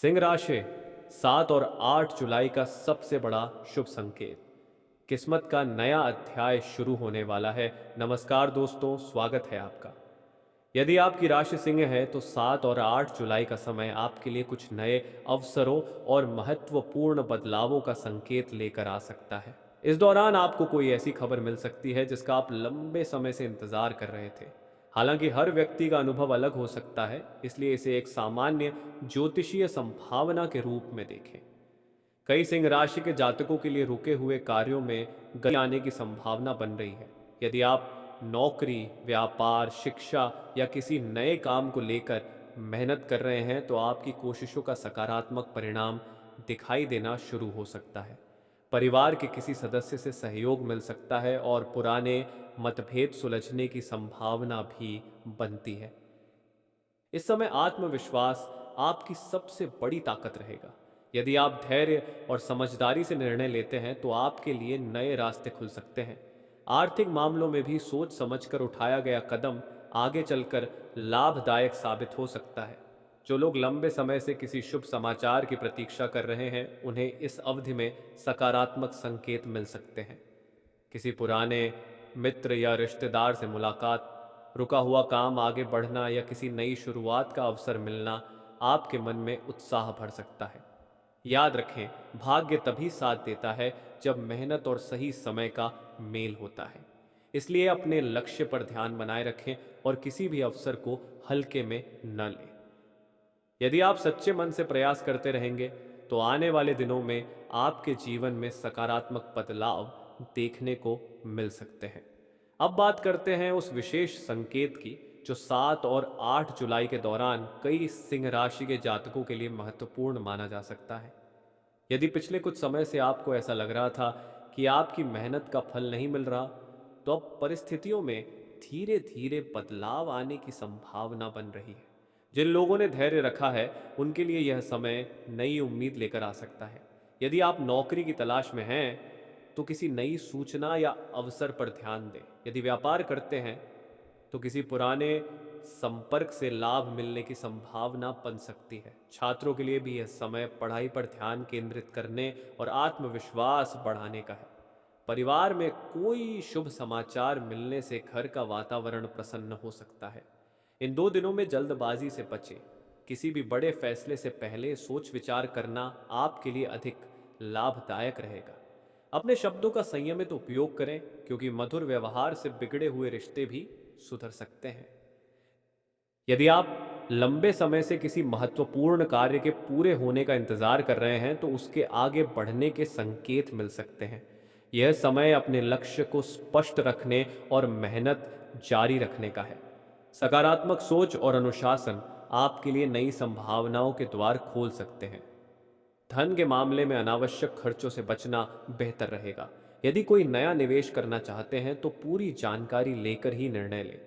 सिंह राशि 7 और 8 जुलाई का सबसे बड़ा शुभ संकेत। किस्मत का नया अध्याय शुरू होने वाला है। नमस्कार दोस्तों, स्वागत है आपका। यदि आपकी राशि सिंह है तो 7 और 8 जुलाई का समय आपके लिए कुछ नए अवसरों और महत्वपूर्ण बदलावों का संकेत लेकर आ सकता है। इस दौरान आपको कोई ऐसी खबर मिल सकती है जिसका आप लंबे समय से इंतजार कर रहे थे। हालांकि हर व्यक्ति का अनुभव अलग हो सकता है, इसलिए इसे एक सामान्य ज्योतिषीय संभावना के रूप में देखें। कई सिंह राशि के जातकों के लिए रुके हुए कार्यों में गति आने की संभावना बन रही है। यदि आप नौकरी, व्यापार, शिक्षा या किसी नए काम को लेकर मेहनत कर रहे हैं तो आपकी कोशिशों का सकारात्मक परिणाम दिखाई देना शुरू हो सकता है। परिवार के किसी सदस्य से सहयोग मिल सकता है और पुराने मतभेद सुलझने की संभावना भी बनती है। इस समय आत्मविश्वास आपकी सबसे बड़ी ताकत रहेगा। यदि आप धैर्य और समझदारी से निर्णय लेते हैं तो आपके लिए नए रास्ते खुल सकते हैं। आर्थिक मामलों में भी सोच समझकर उठाया गया कदम आगे चलकर लाभदायक साबित हो सकता है। जो लोग लंबे समय से किसी शुभ समाचार की प्रतीक्षा कर रहे हैं, उन्हें इस अवधि में सकारात्मक संकेत मिल सकते हैं। किसी पुराने मित्र या रिश्तेदार से मुलाकात, रुका हुआ काम आगे बढ़ना या किसी नई शुरुआत का अवसर मिलना आपके मन में उत्साह भर सकता है। याद रखें, भाग्य तभी साथ देता है जब मेहनत और सही समय का मेल होता है। इसलिए अपने लक्ष्य पर ध्यान बनाए रखें और किसी भी अवसर को हल्के में न लें। यदि आप सच्चे मन से प्रयास करते रहेंगे तो आने वाले दिनों में आपके जीवन में सकारात्मक बदलाव देखने को मिल सकते हैं। अब बात करते हैं उस विशेष संकेत की जो 7 और 8 जुलाई के दौरान कई सिंह राशि के जातकों के लिए महत्वपूर्ण माना जा सकता है। यदि पिछले कुछ समय से आपको ऐसा लग रहा था कि आपकी मेहनत का फल नहीं मिल रहा, तो अब परिस्थितियों में धीरे धीरे बदलाव आने की संभावना बन रही है। जिन लोगों ने धैर्य रखा है, उनके लिए यह समय नई उम्मीद लेकर आ सकता है। यदि आप नौकरी की तलाश में हैं तो किसी नई सूचना या अवसर पर ध्यान दें। यदि व्यापार करते हैं तो किसी पुराने संपर्क से लाभ मिलने की संभावना बन सकती है। छात्रों के लिए भी यह समय पढ़ाई पर ध्यान केंद्रित करने और आत्मविश्वास बढ़ाने का है। परिवार में कोई शुभ समाचार मिलने से घर का वातावरण प्रसन्न हो सकता है। इन 2 दिनों में जल्दबाजी से बचें। किसी भी बड़े फैसले से पहले सोच विचार करना आपके लिए अधिक लाभदायक रहेगा। अपने शब्दों का संयमित उपयोग करें, क्योंकि मधुर व्यवहार से बिगड़े हुए रिश्ते भी सुधर सकते हैं। यदि आप लंबे समय से किसी महत्वपूर्ण कार्य के पूरे होने का इंतजार कर रहे हैं तो उसके आगे बढ़ने के संकेत मिल सकते हैं। यह समय अपने लक्ष्य को स्पष्ट रखने और मेहनत जारी रखने का है। सकारात्मक सोच और अनुशासन आपके लिए नई संभावनाओं के द्वार खोल सकते हैं। धन के मामले में अनावश्यक खर्चों से बचना बेहतर रहेगा। यदि कोई नया निवेश करना चाहते हैं तो पूरी जानकारी लेकर ही निर्णय लें।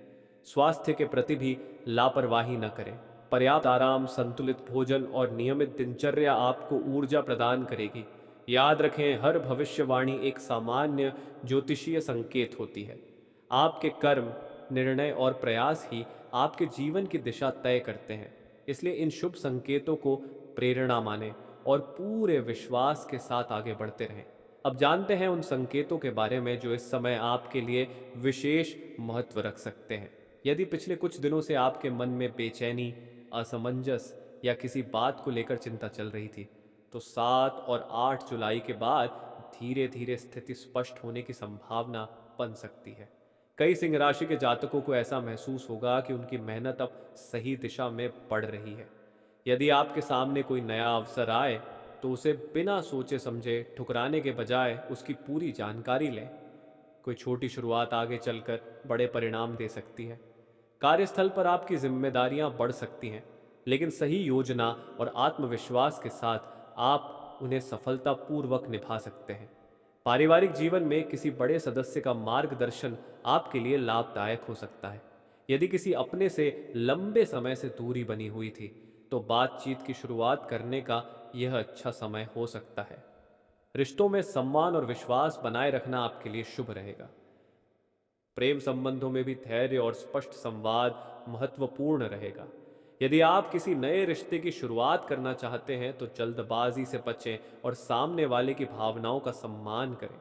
स्वास्थ्य के प्रति भी लापरवाही न करें। पर्याप्त आराम, संतुलित भोजन और नियमित दिनचर्या आपको ऊर्जा प्रदान करेगी। याद रखें, हर भविष्यवाणी एक सामान्य ज्योतिषीय संकेत होती है। आपके कर्म, निर्णय और प्रयास ही आपके जीवन की दिशा तय करते हैं। इसलिए इन शुभ संकेतों को प्रेरणा माने और पूरे विश्वास के साथ आगे बढ़ते रहें। अब जानते हैं उन संकेतों के बारे में जो इस समय आपके लिए विशेष महत्व रख सकते हैं। यदि पिछले कुछ दिनों से आपके मन में बेचैनी, असमंजस या किसी बात को लेकर चिंता चल रही थी, तो 7 और 8 जुलाई के बाद धीरे धीरे स्थिति स्पष्ट होने की संभावना बन सकती है। कई सिंह राशि के जातकों को ऐसा महसूस होगा कि उनकी मेहनत अब सही दिशा में बढ़ रही है। यदि आपके सामने कोई नया अवसर आए तो उसे बिना सोचे समझे ठुकराने के बजाय उसकी पूरी जानकारी लें। कोई छोटी शुरुआत आगे चलकर बड़े परिणाम दे सकती है। कार्यस्थल पर आपकी जिम्मेदारियां बढ़ सकती हैं, लेकिन सही योजना और आत्मविश्वास के साथ आप उन्हें सफलतापूर्वक निभा सकते हैं। पारिवारिक जीवन में किसी बड़े सदस्य का मार्गदर्शन आपके लिए लाभदायक हो सकता है। यदि किसी अपने से लंबे समय से दूरी बनी हुई थी तो बातचीत की शुरुआत करने का यह अच्छा समय हो सकता है। रिश्तों में सम्मान और विश्वास बनाए रखना आपके लिए शुभ रहेगा। प्रेम संबंधों में भी धैर्य और स्पष्ट संवाद महत्वपूर्ण रहेगा। यदि आप किसी नए रिश्ते की शुरुआत करना चाहते हैं तो जल्दबाजी से बचें और सामने वाले की भावनाओं का सम्मान करें।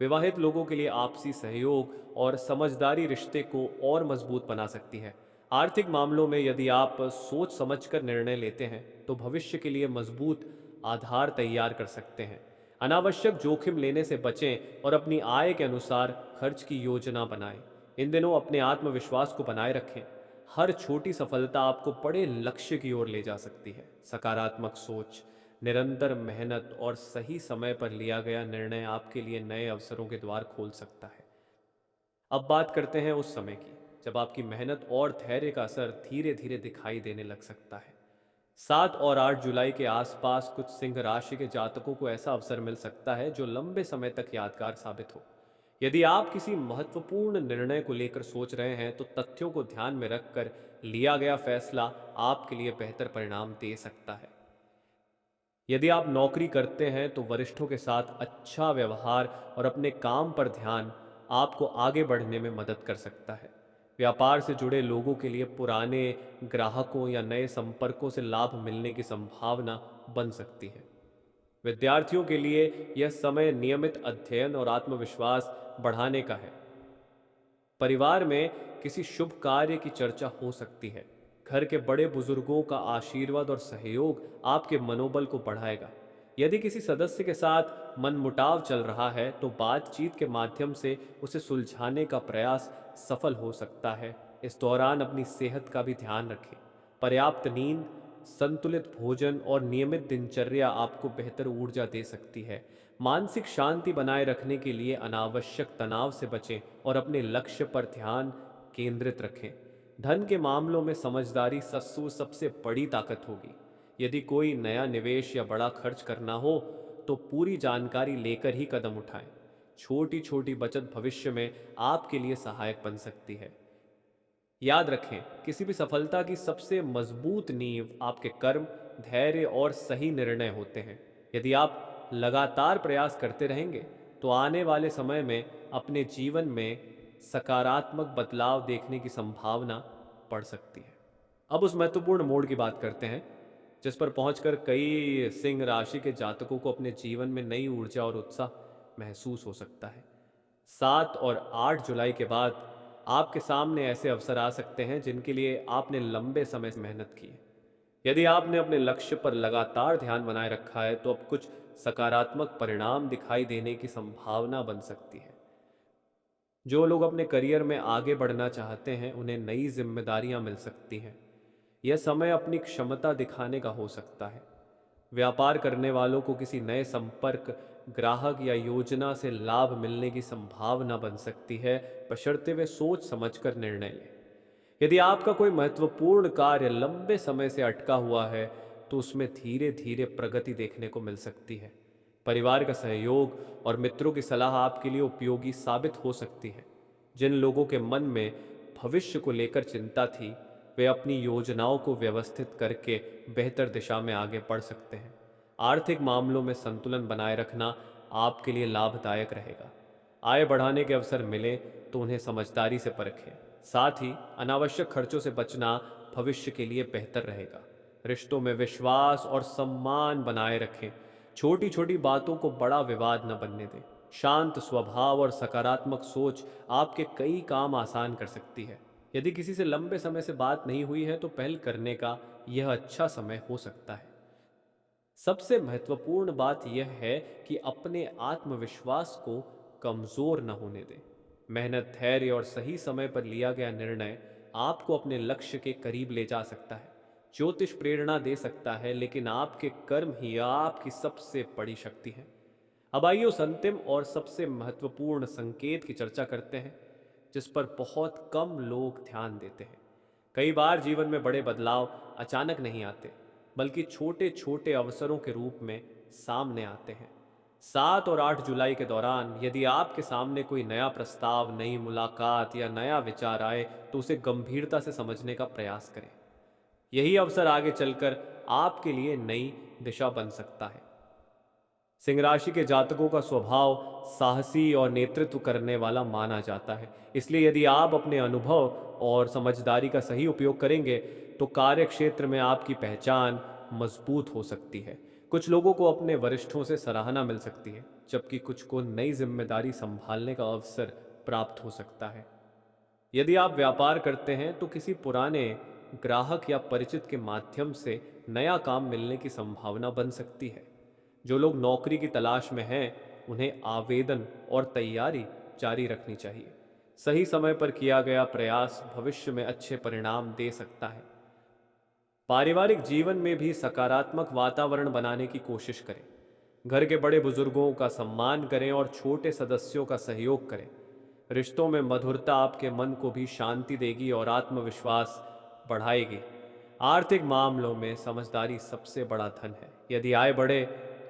विवाहित लोगों के लिए आपसी सहयोग और समझदारी रिश्ते को और मजबूत बना सकती है। आर्थिक मामलों में यदि आप सोच समझकर निर्णय लेते हैं तो भविष्य के लिए मजबूत आधार तैयार कर सकते हैं। अनावश्यक जोखिम लेने से बचें और अपनी आय के अनुसार खर्च की योजना बनाएं। इन दिनों अपने आत्मविश्वास को बनाए रखें। हर छोटी सफलता आपको बड़े लक्ष्य की ओर ले जा सकती है। सकारात्मक सोच, निरंतर मेहनत और सही समय पर लिया गया निर्णय आपके लिए नए अवसरों के द्वार खोल सकता है। अब बात करते हैं उस समय की जब आपकी मेहनत और धैर्य का असर धीरे धीरे दिखाई देने लग सकता है। 7 और 8 जुलाई के आसपास कुछ सिंह राशि के जातकों को ऐसा अवसर मिल सकता है जो लंबे समय तक यादगार साबित हो। यदि आप किसी महत्वपूर्ण निर्णय को लेकर सोच रहे हैं तो तथ्यों को ध्यान में रखकर लिया गया फैसला आपके लिए बेहतर परिणाम दे सकता है। यदि आप नौकरी करते हैं तो वरिष्ठों के साथ अच्छा व्यवहार और अपने काम पर ध्यान आपको आगे बढ़ने में मदद कर सकता है। व्यापार से जुड़े लोगों के लिए पुराने ग्राहकों या नए संपर्कों से लाभ मिलने की संभावना बन सकती है। विद्यार्थियों के लिए यह समय नियमित अध्ययन और आत्मविश्वास बढ़ाने का है। परिवार में किसी शुभ कार्य की चर्चा हो सकती है। घर के बड़े बुजुर्गों का आशीर्वाद और सहयोग आपके मनोबल को बढ़ाएगा। यदि किसी सदस्य के साथ मनमुटाव चल रहा है तो बातचीत के माध्यम से उसे सुलझाने का प्रयास सफल हो सकता है। इस दौरान अपनी सेहत का भी ध्यान रखें। पर्याप्त नींद, संतुलित भोजन और नियमित दिनचर्या आपको बेहतर ऊर्जा दे सकती है। मानसिक शांति बनाए रखने के लिए अनावश्यक तनाव से बचें और अपने लक्ष्य पर ध्यान केंद्रित रखें। धन के मामलों में समझदारी सस्सू सबसे बड़ी ताकत होगी। यदि कोई नया निवेश या बड़ा खर्च करना हो तो पूरी जानकारी लेकर ही कदम उठाएं। छोटी छोटी बचत भविष्य में आपके लिए सहायक बन सकती है। याद रखें, किसी भी सफलता की सबसे मजबूत नींव आपके कर्म, धैर्य और सही निर्णय होते हैं। यदि आप लगातार प्रयास करते रहेंगे तो आने वाले समय में अपने जीवन में सकारात्मक बदलाव देखने की संभावना बढ़ सकती है। अब उस महत्वपूर्ण मोड़ की बात करते हैं जिस पर पहुंचकर कई सिंह राशि के जातकों को अपने जीवन में नई ऊर्जा और उत्साह महसूस हो सकता है। 7 और 8 जुलाई के बाद आपके सामने ऐसे अवसर आ सकते हैं जिनके लिए आपने लंबे समय से मेहनत की है। यदि आपने अपने लक्ष्य पर लगातार ध्यान बनाए रखा है तो अब कुछ सकारात्मक परिणाम दिखाई देने की संभावना बन सकती है। जो लोग अपने करियर में आगे बढ़ना चाहते हैं उन्हें नई जिम्मेदारियां मिल सकती हैं। यह समय अपनी क्षमता दिखाने का हो सकता है। व्यापार करने वालों को किसी नए संपर्क, ग्राहक या योजना से लाभ मिलने की संभावना बन सकती है, बशर्ते वे सोच समझकर निर्णय लें। यदि आपका कोई महत्वपूर्ण कार्य लंबे समय से अटका हुआ है तो उसमें धीरे धीरे प्रगति देखने को मिल सकती है। परिवार का सहयोग और मित्रों की सलाह आपके लिए उपयोगी साबित हो सकती है। जिन लोगों के मन में भविष्य को लेकर चिंता थी वे अपनी योजनाओं को व्यवस्थित करके बेहतर दिशा में आगे बढ़ सकते हैं। आर्थिक मामलों में संतुलन बनाए रखना आपके लिए लाभदायक रहेगा। आय बढ़ाने के अवसर मिले तो उन्हें समझदारी से परखें। साथ ही अनावश्यक खर्चों से बचना भविष्य के लिए बेहतर रहेगा। रिश्तों में विश्वास और सम्मान बनाए रखें। छोटी छोटी बातों को बड़ा विवाद न बनने दें। शांत स्वभाव और सकारात्मक सोच आपके कई काम आसान कर सकती है। यदि किसी से लंबे समय से बात नहीं हुई है तो पहल करने का यह अच्छा समय हो सकता है। सबसे महत्वपूर्ण बात यह है कि अपने आत्मविश्वास को कमजोर न होने दें। मेहनत, धैर्य और सही समय पर लिया गया निर्णय आपको अपने लक्ष्य के करीब ले जा सकता है। ज्योतिष प्रेरणा दे सकता है लेकिन आपके कर्म ही आपकी सबसे बड़ी शक्ति है। अब आइए उस अंतिम और सबसे महत्वपूर्ण संकेत की चर्चा करते हैं जिस पर बहुत कम लोग ध्यान देते हैं। कई बार जीवन में बड़े बदलाव अचानक नहीं आते बल्कि छोटे छोटे अवसरों के रूप में सामने आते हैं। 7 और 8 जुलाई के दौरान यदि आपके सामने कोई नया प्रस्ताव, नई मुलाकात या नया विचार आए तो उसे गंभीरता से समझने का प्रयास करें। यही अवसर आगे चलकर आपके लिए नई दिशा बन सकता है। सिंह राशि के जातकों का स्वभाव साहसी और नेतृत्व करने वाला माना जाता है। इसलिए यदि आप अपने अनुभव और समझदारी का सही उपयोग करेंगे तो कार्य क्षेत्र में आपकी पहचान मजबूत हो सकती है। कुछ लोगों को अपने वरिष्ठों से सराहना मिल सकती है, जबकि कुछ को नई जिम्मेदारी संभालने का अवसर प्राप्त हो सकता है। यदि आप व्यापार करते हैं तो किसी पुराने ग्राहक या परिचित के माध्यम से नया काम मिलने की संभावना बन सकती है। जो लोग नौकरी की तलाश में हैं, उन्हें आवेदन और तैयारी जारी रखनी चाहिए। सही समय पर किया गया प्रयास भविष्य में अच्छे परिणाम दे सकता है। पारिवारिक जीवन में भी सकारात्मक वातावरण बनाने की कोशिश करें। घर के बड़े बुजुर्गों का सम्मान करें और छोटे सदस्यों का सहयोग करें। रिश्तों में मधुरता आपके मन को भी शांति देगी और आत्मविश्वास बढ़ाएगी। आर्थिक मामलों में समझदारी सबसे बड़ा धन है। यदि आय बढ़े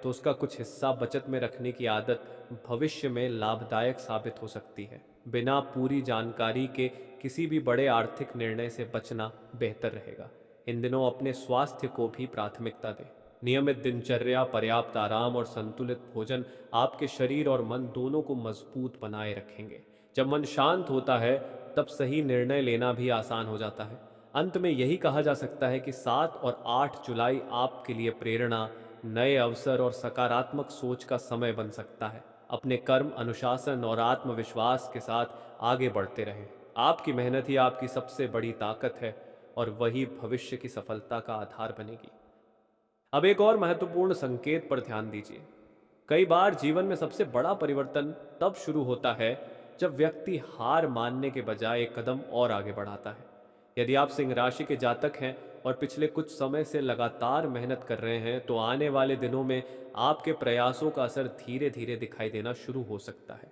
तो उसका कुछ हिस्सा बचत में रखने की आदत भविष्य में लाभदायक साबित हो सकती है। बिना पूरी जानकारी के किसी भी बड़े आर्थिक निर्णय से बचना बेहतर रहेगा। इन दिनों अपने स्वास्थ्य को भी प्राथमिकता दें। नियमित दिनचर्या, पर्याप्त आराम और संतुलित भोजन आपके शरीर और मन दोनों को मजबूत बनाए रखेंगे। जब मन शांत होता है, तब सही निर्णय लेना भी आसान हो जाता है। अंत में यही कहा जा सकता है कि 7 और 8 जुलाई आपके लिए प्रेरणा, नए अवसर और सकारात्मक सोच का समय बन सकता है। अपने कर्म, अनुशासन और आत्मविश्वास के साथ आगे बढ़ते रहें। आपकी मेहनत ही आपकी सबसे बड़ी ताकत है और वही भविष्य की सफलता का आधार बनेगी। अब एक और महत्वपूर्ण संकेत पर ध्यान दीजिए। कई बार जीवन में सबसे बड़ा परिवर्तन तब शुरू होता है जब व्यक्ति हार मानने के बजाय एक कदम और आगे बढ़ाता है। यदि आप सिंह राशि के जातक हैं और पिछले कुछ समय से लगातार मेहनत कर रहे हैं, तो आने वाले दिनों में आपके प्रयासों का असर धीरे धीरे दिखाई देना शुरू हो सकता है।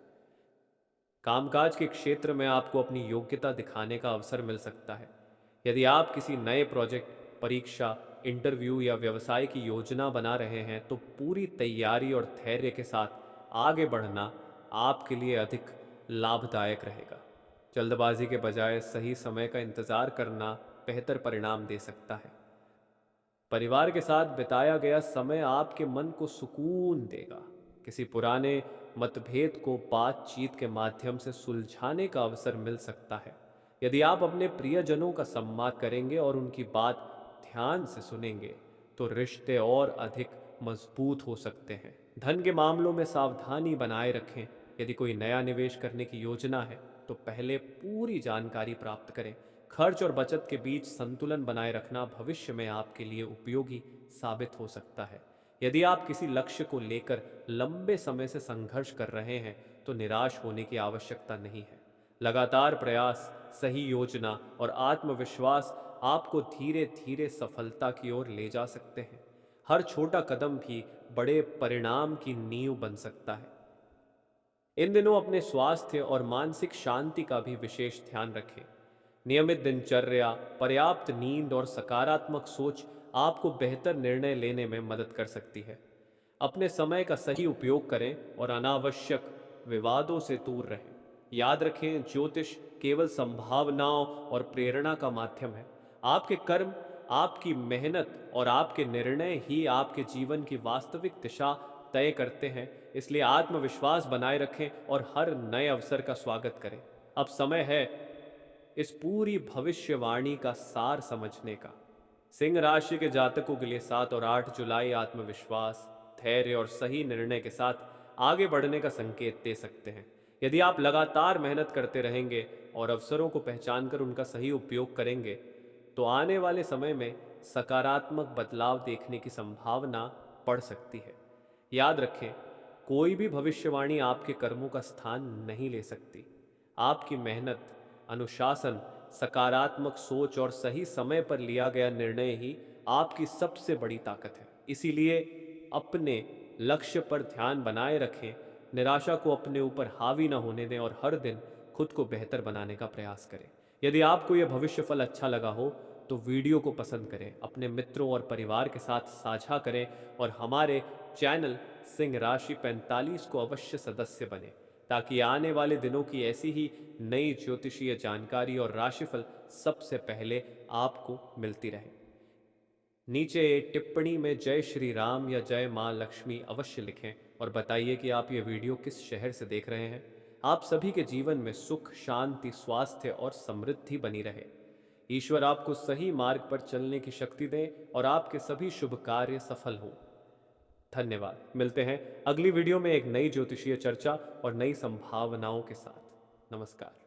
कामकाज के क्षेत्र में आपको अपनी योग्यता दिखाने का अवसर मिल सकता है। यदि आप किसी नए प्रोजेक्ट, परीक्षा, इंटरव्यू या व्यवसाय की योजना बना रहे हैं, तो पूरी तैयारी और धैर्य के साथ आगे बढ़ना आपके लिए अधिक लाभदायक रहेगा। जल्दबाजी के बजाय सही समय का इंतजार करना बेहतर परिणाम दे सकता है। परिवार के साथ बिताया गया समय आपके मन को सुकून देगा। किसी पुराने मतभेद को बातचीत के माध्यम से सुलझाने का अवसर मिल सकता है। यदि आप अपने प्रियजनों का सम्मान करेंगे और उनकी बात ध्यान से सुनेंगे, तो रिश्ते और अधिक मजबूत हो सकते हैं। धन के मामलों में सावधानी बनाए रखें। यदि कोई नया निवेश करने की योजना है, तो पहले पूरी जानकारी प्राप्त करें। खर्च और बचत के बीच संतुलन बनाए रखना भविष्य में आपके लिए उपयोगी साबित हो सकता है। यदि आप किसी लक्ष्य को लेकर लंबे समय से संघर्ष कर रहे हैं, तो निराश होने की आवश्यकता नहीं है। लगातार प्रयास, सही योजना और आत्मविश्वास आपको धीरे धीरे सफलता की ओर ले जा सकते हैं। हर छोटा कदम भी बड़े परिणाम की नींव बन सकता है। इन दिनों अपने स्वास्थ्य और मानसिक शांति का भी विशेष ध्यान रखें। नियमित दिनचर्या, पर्याप्त नींद और सकारात्मक सोच आपको बेहतर निर्णय लेने में मदद कर सकती है। अपने समय का सही उपयोग करें और अनावश्यक विवादों से दूर रहें। याद रखें, ज्योतिष केवल संभावनाओं और प्रेरणा का माध्यम है। आपके कर्म, आपकी मेहनत और आपके निर्णय ही आपके जीवन की वास्तविक दिशा तय करते हैं। इसलिए आत्मविश्वास बनाए रखें और हर नए अवसर का स्वागत करें। अब समय है इस पूरी भविष्यवाणी का सार समझने का। सिंह राशि के जातकों के लिए 7 और 8 जुलाई आत्मविश्वास, धैर्य और सही निर्णय के साथ आगे बढ़ने का संकेत दे सकते हैं। यदि आप लगातार मेहनत करते रहेंगे और अवसरों को पहचानकर उनका सही उपयोग करेंगे, तो आने वाले समय में सकारात्मक बदलाव देखने की संभावना बढ़ सकती है। याद रखें, कोई भी भविष्यवाणी आपके कर्मों का स्थान नहीं ले सकती। आपकी मेहनत, अनुशासन, सकारात्मक सोच और सही समय पर लिया गया निर्णय ही आपकी सबसे बड़ी ताकत है। इसीलिए अपने लक्ष्य पर ध्यान बनाए रखें, निराशा को अपने ऊपर हावी न होने दें और हर दिन खुद को बेहतर बनाने का प्रयास करें। यदि आपको यह भविष्यफल अच्छा लगा हो, तो वीडियो को पसंद करें, अपने मित्रों और परिवार के साथ साझा करें और हमारे चैनल सिंह राशि 45 को अवश्य सदस्य बने, ताकि आने वाले दिनों की ऐसी ही नई ज्योतिषीय जानकारी और राशिफल सबसे पहले आपको मिलती रहे। नीचे टिप्पणी में जय श्री राम या जय माँ लक्ष्मी अवश्य लिखें और बताइए कि आप ये वीडियो किस शहर से देख रहे हैं। आप सभी के जीवन में सुख, शांति, स्वास्थ्य और समृद्धि बनी रहे। ईश्वर आपको सही मार्ग पर चलने की शक्ति दें और आपके सभी शुभ कार्य सफल हों। धन्यवाद। मिलते हैं अगली वीडियो में एक नई ज्योतिषीय चर्चा और नई संभावनाओं के साथ। नमस्कार।